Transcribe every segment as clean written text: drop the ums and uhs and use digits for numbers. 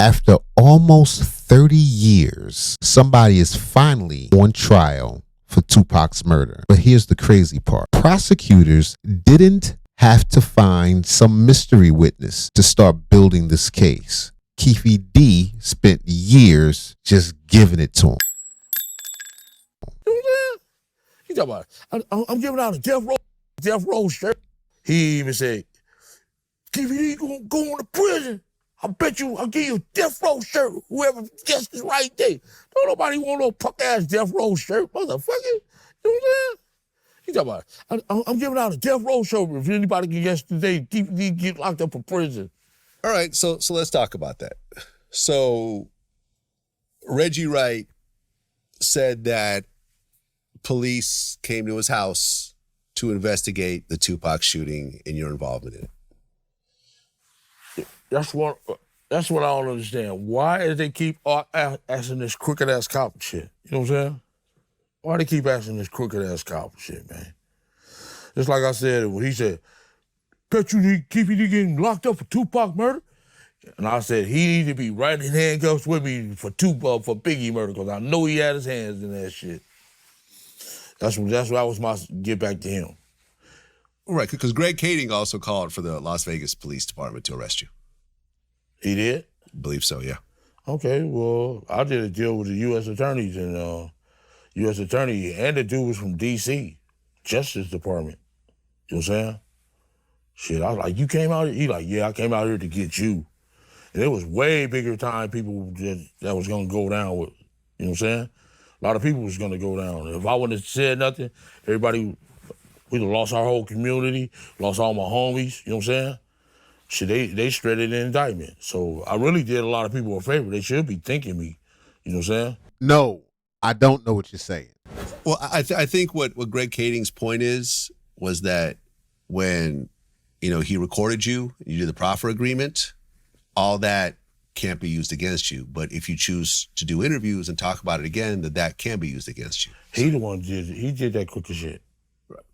After almost 30 years, somebody is finally on trial for Tupac's murder. But here's the crazy part. Prosecutors didn't have to find some mystery witness to start building this case. Keefe D spent years just giving it to him. He talking about, I'm giving out a death row shirt. He even said, Keefe D gonna go on to prison. I bet you I'll give you a death row shirt. Whoever gets this right there. Don't nobody want no punk ass death row shirt, motherfucker. You know what I'm saying? He talking about, I'm giving out a death row shirt. If anybody can guess today, Keefe D get locked up for prison. All right, so let's talk about that. So Reggie Wright said that police came to his house to investigate the Tupac shooting and your involvement in it. That's what I don't understand. Why do they keep asking this crooked ass cop shit? You know what I'm saying? Why they keep asking this crooked ass cop shit, man? Just like I said, when he said, bet you Keefe D getting locked up for Tupac murder? And I said, he need to be right in handcuffs with me for Biggie murder, because I know he had his hands in that shit. That was my get back to him. Right, because Greg Kading also called for the Las Vegas Police Department to arrest you. He did? I believe so, yeah. Okay, well, I did a deal with the U.S. attorneys, and U.S. attorney, and the dude was from D.C., Justice Department. You know what I'm saying? Shit, I was like, you came out here? He like, yeah, I came out here to get you. And it was way bigger time people that was gonna go down with. You know what I'm saying? A lot of people was gonna go down. If I wouldn't have said nothing, everybody, we'd have lost our whole community, lost all my homies, you know what I'm saying? Shit, they shredded the indictment. So I really did a lot of people a favor. They should be thanking me, you know what I'm saying? No, I don't know what you're saying. Well, I think what Greg Kading's point was that when, he recorded you did the proffer agreement, all that can't be used against you. But if you choose to do interviews and talk about it again, that can be used against you. He the one did that crooked shit.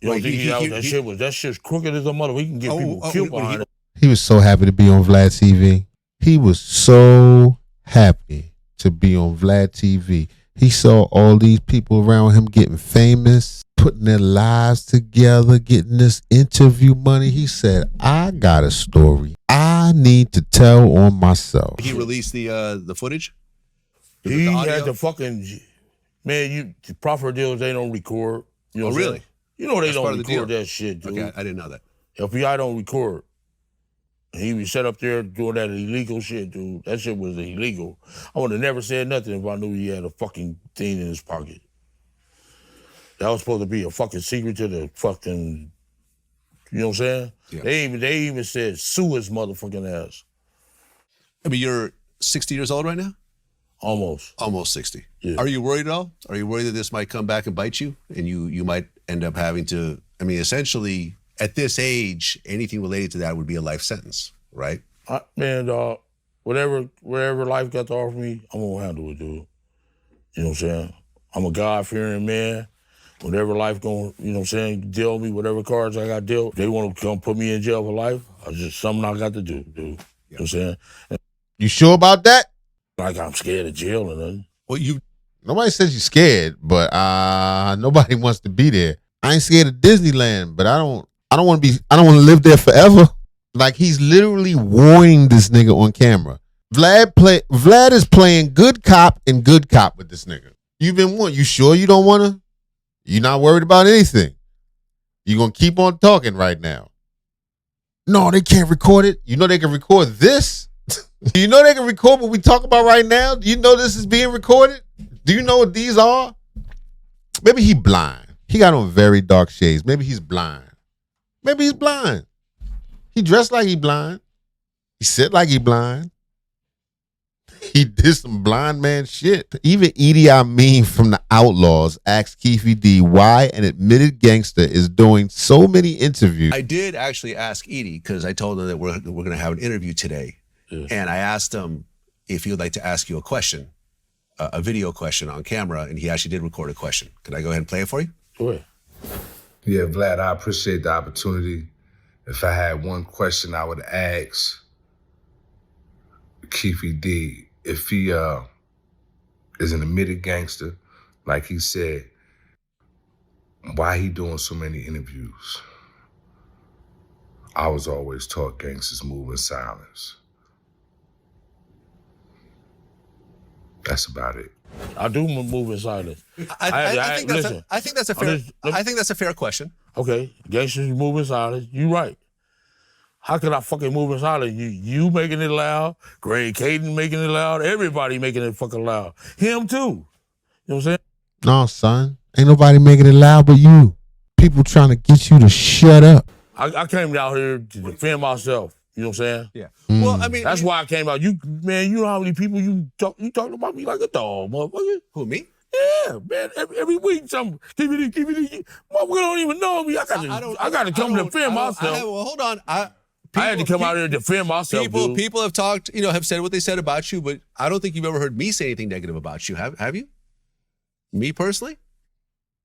You don't think that shit's crooked as a mother. We can get people killed behind it. He was so happy to be on VladTV. He was so happy to be on VladTV. He saw all these people around him getting famous, putting their lives together, getting this interview money. He said, I got a story I need to tell on myself. He released the footage? He had the fucking, man, the proffer deals, they don't record. You know really? You know they don't record that shit, dude. Okay, I didn't know that. FBI don't record. He was set up there doing that illegal shit, dude. That shit was illegal. I would have never said nothing if I knew he had a fucking thing in his pocket. That was supposed to be a fucking secret to the fucking, you know what I'm saying? Yeah. They even said sue his motherfucking ass. I mean, you're 60 years old right now? Almost. Almost 60. Yeah. Are you worried at all? Are you worried that this might come back and bite you? And you might end up having to, I mean, essentially, at this age, anything related to that would be a life sentence, right? Man, dog, whatever life got to offer me, I'm gonna handle it, dude. You know what I'm saying? I'm a God-fearing man. Whatever life gonna, you know what I'm saying, deal me, whatever cards I got dealt, they want to come put me in jail for life, it's just something I got to do, dude. You know what I'm saying? You sure about that? Like I'm scared of jail or nothing. Well, nobody says you're scared, but nobody wants to be there. I ain't scared of Disneyland, but I don't want to live there forever. Like, he's literally warning this nigga on camera. Vlad is playing good cop and good cop with this nigga. You've been warned. You sure you don't want to? You're not worried about anything. You're going to keep on talking right now. No, they can't record it. You know they can record this? You know they can record what we talk about right now? Do you know this is being recorded? Do you know what these are? Maybe he blind. He got on very dark shades. Maybe he's blind. Maybe he's blind. He dressed like he blind. He sit like he blind. He did some blind man shit. Even Edie from the Outlawz asked Keefe D why an admitted gangster is doing so many interviews. I did actually ask Edie, because I told her that we're going to have an interview today. Yeah. And I asked him if he would like to ask you a question, a video question on camera, and he actually did record a question. Can I go ahead and play it for you? Sure. Yeah, Vlad, I appreciate the opportunity. If I had one question I would ask, Keffe D, if he is an admitted gangster, like he said, why he doing so many interviews? I was always taught gangsters move in silence. That's about it. I do move in silence. I think that's a fair question. Okay, gangsters move in silence. You right. How can I fucking move in silence? You making it loud, Greg Caden making it loud, everybody making it fucking loud. Him too. You know what I'm saying? No, son. Ain't nobody making it loud but you. People trying to get you to shut up. I came out here to defend myself. You know what I'm saying? Yeah. Well, I mean, that's why I came out. You know how many people you talking about me like a dog, motherfucker? Who, me? Yeah, man. Every week, some Keefe D. Motherfucker don't even know me. I got to come defend myself. Well, hold on. I had to come out here and defend myself. People have talked, have said what they said about you, but I don't think you've ever heard me say anything negative about you. Have you? Me personally?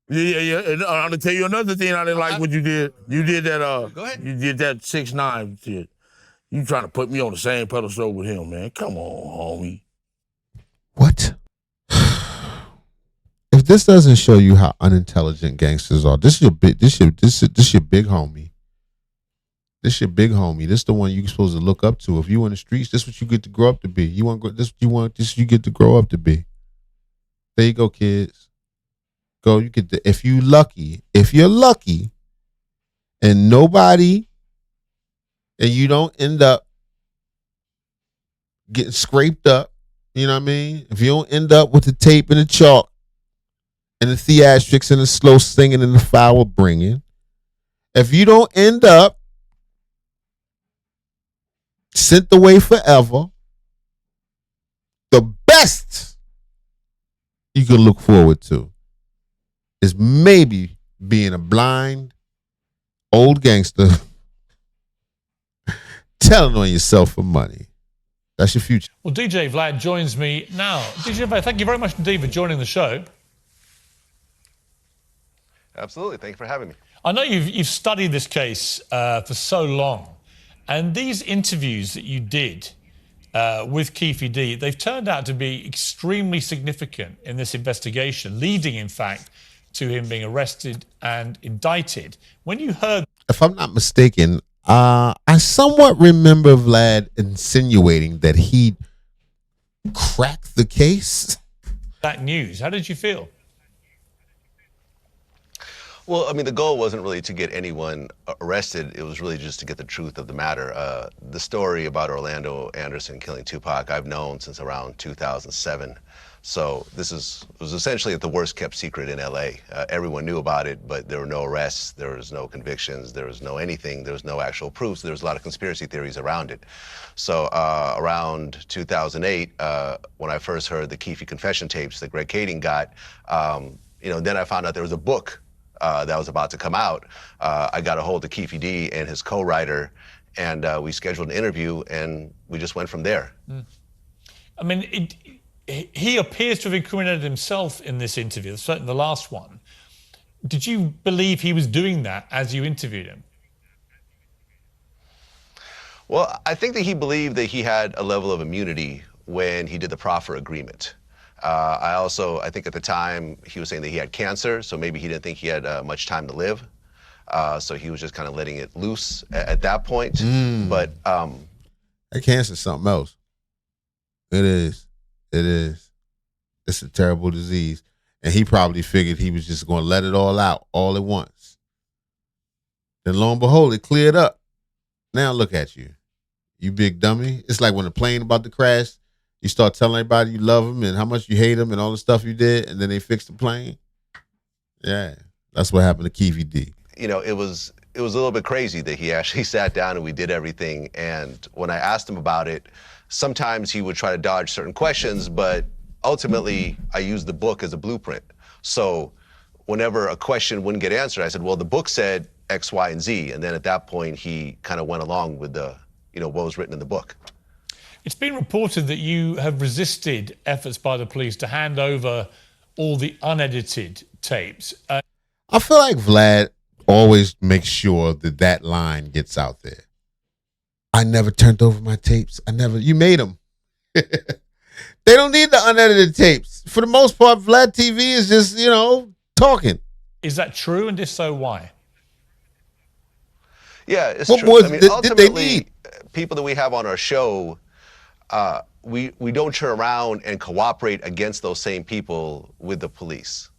Yeah. And I'm gonna tell you another thing I didn't like what you did. You did that. Go ahead. You did that 6ix9ine shit. You trying to put me on the same pedestal with him, man? Come on, homie. What? If this doesn't show you how unintelligent gangsters are, this is your big homie. This your big homie. This the one you supposed to look up to. If you in the streets, this what you get to grow up to be. You get to grow up to be. There you go, kids. Go, you get the, if you're lucky, and nobody, and you don't end up getting scraped up, you know what I mean? If you don't end up with the tape and the chalk and the theatrics and the slow singing and the foul bringing, if you don't end up sent away forever, the best you can look forward to is maybe being a blind old gangster telling on yourself for money. That's your future. Well, DJ Vlad joins me now. DJ Vlad, thank you very much indeed for joining the show. Absolutely. Thank you for having me. I know you've studied this case for so long, and these interviews that you did with Keefe D, they've turned out to be extremely significant in this investigation, leading, in fact, to him being arrested and indicted. When you heard... If I'm not mistaken, I somewhat remember Vlad insinuating that he'd cracked the case. That news, how did you feel? Well, I mean, the goal wasn't really to get anyone arrested. It was really just to get the truth of the matter. The story about Orlando Anderson killing Tupac, I've known since around 2007. So this was essentially the worst kept secret in LA. Everyone knew about it, but there were no arrests, there was no convictions, there was no anything, there was no actual proof. So there was a lot of conspiracy theories around it. So around 2008, when I first heard the Keefe confession tapes that Greg Kading got, then I found out there was a book that was about to come out. I got a hold of Keefe D and his co-writer, and we scheduled an interview, and we just went from there. I mean, he appears to have incriminated himself in this interview, certainly the last one. Did you believe he was doing that as you interviewed him? Well, I think that he believed that he had a level of immunity when he did the proffer agreement. I think at the time he was saying that he had cancer, so maybe he didn't think he had much time to live. So he was just kind of letting it loose at that point. But that cancer is something else. It is. It's a terrible disease. And he probably figured he was just going to let it all out all at once. Then lo and behold, it cleared up. Now look at you. You big dummy. It's like when the plane about to crash, you start telling everybody you love them and how much you hate them and all the stuff you did, and then they fix the plane. Yeah, that's what happened to Keefe D. It was a little bit crazy that he actually sat down and we did everything. And when I asked him about it, sometimes he would try to dodge certain questions, but ultimately I used the book as a blueprint. So whenever a question wouldn't get answered, I said, well, the book said X, Y, and Z. And then at that point, he kind of went along with what was written in the book. It's been reported that you have resisted efforts by the police to hand over all the unedited tapes. I feel like Vlad always makes sure that line gets out there. I never turned over my tapes. You made them. They don't need the unedited tapes. For the most part, VladTV is just, talking. Is that true? And if so, why? Yeah, it's What true. more I mean, did they ultimately, need? people that we have on our show, we don't turn around and cooperate against those same people with the police.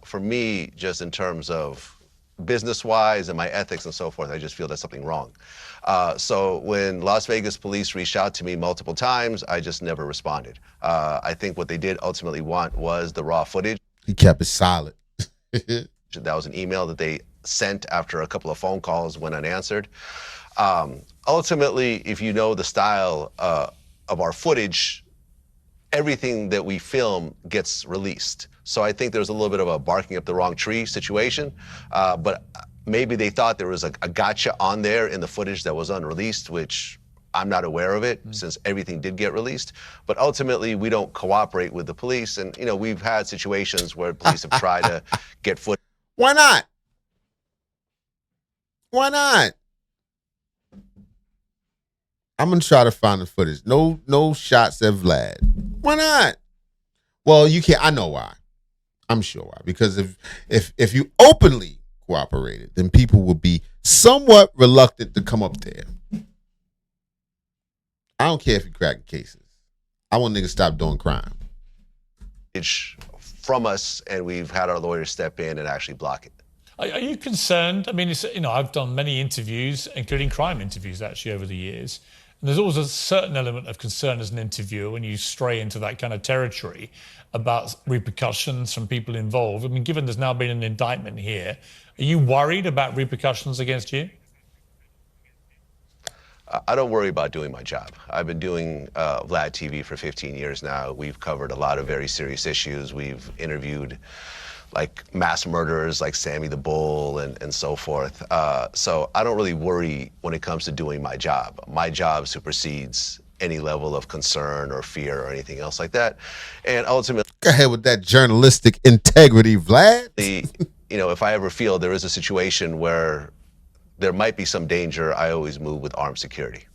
For me, just in terms of business-wise and my ethics and so forth, I just feel there's something wrong. So when Las Vegas police reached out to me multiple times, I just never responded. I think what they did ultimately want was the raw footage. He kept it silent. That was an email that they sent after a couple of phone calls went unanswered. Ultimately, if you know the style of our footage, everything that we film gets released. So I think there's a little bit of a barking up the wrong tree situation, but maybe they thought there was a gotcha on there in the footage that was unreleased, which I'm not aware of it since everything did get released. But ultimately, we don't cooperate with the police. And, we've had situations where police have tried to get footage. Why not? Why not? I'm gonna try to find the footage. No shots at Vlad. Why not? Well, you can't. I know why. I'm sure why. Because if you openly cooperated, then people would be somewhat reluctant to come up there. I don't care if you crack cases. I want niggas to stop doing crime. From us, and we've had our lawyers step in and actually block it. Are you concerned? I mean, I've done many interviews, including crime interviews, actually, over the years. And there's always a certain element of concern as an interviewer when you stray into that kind of territory about repercussions from people involved. I mean, given there's now been an indictment here, are you worried about repercussions against you? I don't worry about doing my job. I've been doing VladTV for 15 years now. We've covered a lot of very serious issues. We've interviewed like mass murderers like Sammy the Bull and so forth. So I don't really worry when it comes to doing my job. My job supersedes any level of concern or fear or anything else like that. And ultimately, go ahead with that journalistic integrity, Vlad. If I ever feel there is a situation where there might be some danger, I always move with armed security.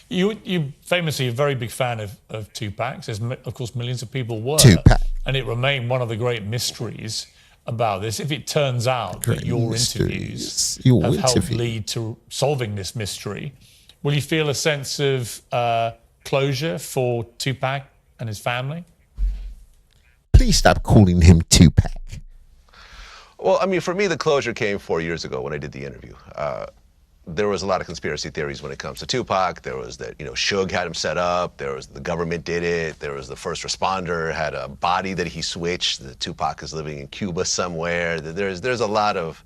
You famously a very big fan of Tupac. There's, of course, millions of people were. Tupac. And it remained one of the great mysteries about this. If it turns out that your interviews have helped lead to solving this mystery, will you feel a sense of closure for Tupac and his family? Please stop calling him Tupac. Well, I mean, for me, the closure came 4 years ago when I did the interview. There was a lot of conspiracy theories when it comes to Tupac. There was that, Suge had him set up. There was the government did it. There was the first responder had a body that he switched. The Tupac is living in Cuba somewhere. There's a lot of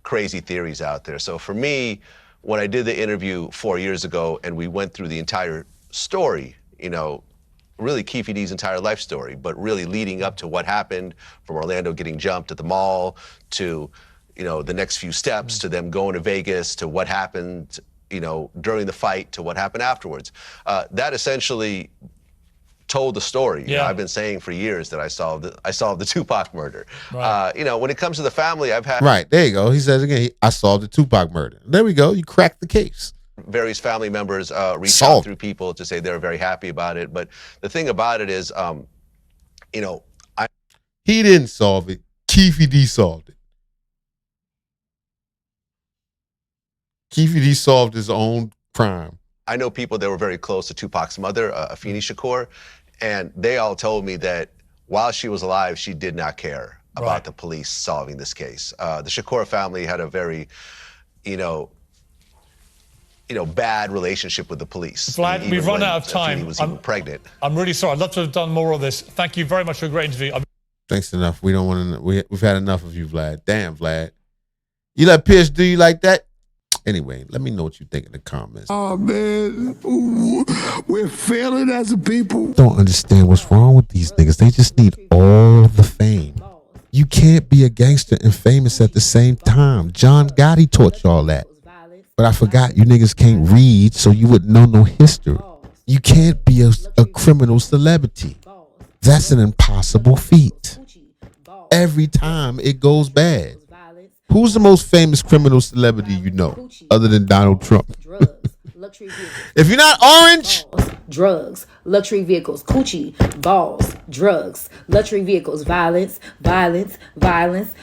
crazy theories out there. So for me, when I did the interview 4 years ago and we went through the entire story, really Keefe D's entire life story, but really leading up to what happened from Orlando getting jumped at the mall to the next few steps to them going to Vegas to what happened, during the fight to what happened afterwards. That essentially told the story. Yeah. I've been saying for years that I solved the Tupac murder. Right. When it comes to the family, I've had... Right, there you go. He says again, I solved the Tupac murder. There we go. You cracked the case. Various family members reach out through people to say they're very happy about it. But the thing about it is, he didn't solve it. Keefe D solved it. Keefe D solved his own crime. I know people that were very close to Tupac's mother, Afeni Shakur, and they all told me that while she was alive, she did not care about the police solving this case. The Shakur family had a very, bad relationship with the police. Vlad, we've run out of time. Afeni was even pregnant. I'm really sorry. I'd love to have done more of this. Thank you very much for a great interview. Thanks enough. We don't want to. We've had enough of you, Vlad. Damn, Vlad. You let Pierce do you like that? Anyway, let me know what you think in the comments. Oh, man. Ooh, we're failing as a people. Don't understand what's wrong with these niggas. They just need all the fame. You can't be a gangster and famous at the same time. John Gotti taught y'all that. But I forgot you niggas can't read, so you wouldn't know no history. You can't be a criminal celebrity. That's an impossible feat. Every time it goes bad. Who's the most famous criminal celebrity you know, other than Donald Trump? luxury vehicles. If you're not orange, Balls, drugs, luxury vehicles, coochie, balls, drugs, luxury vehicles, violence, violence, violence, violence.